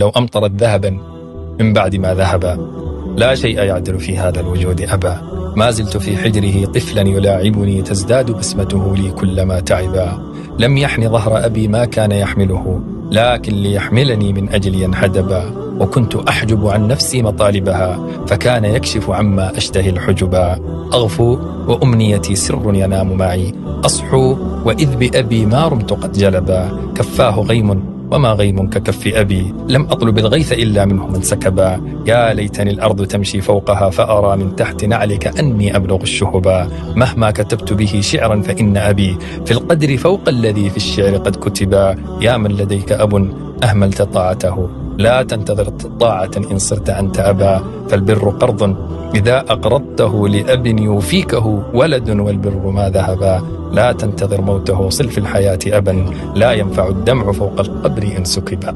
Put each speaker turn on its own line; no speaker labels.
لو أمطرت ذهبا من بعد ما ذهبا. لا شيء يعدل في هذا الوجود أبا، ما زلت في حجره طفلا يلاعبني، تزداد بسمته لي كلما تعبا. لم يحن ظهر أبي ما كان يحمله، لكن ليحملني من أجل ينحدبا. وكنت أحجب عن نفسي مطالبها، فكان يكشف عما أشتهي الحجبا. أغفو وأمنيتي سر ينام معي، أصحو وإذ بأبي ما رمت قد جلبا. كفاه غيم وما غيم ككف أبي، لم أطلب الغيث إلا منه من سكبا. يا ليتني الأرض تمشي فوقها، فأرى من تحت نعلك أني أبلغ الشهبا. مهما كتبت به شعرا فإن أبي في القدر فوق الذي في الشعر قد كتبا. يا من لديك أب أهملت طاعته، لا تنتظر طاعة إن صرت أنت أبا. فالبر قرض إذا أقرضته لأب يوفيكه ولد، والبر ما ذهبا. لا تنتظر موته، صل في الحياة أبا، لا ينفع الدمع فوق القبر إن سكبا.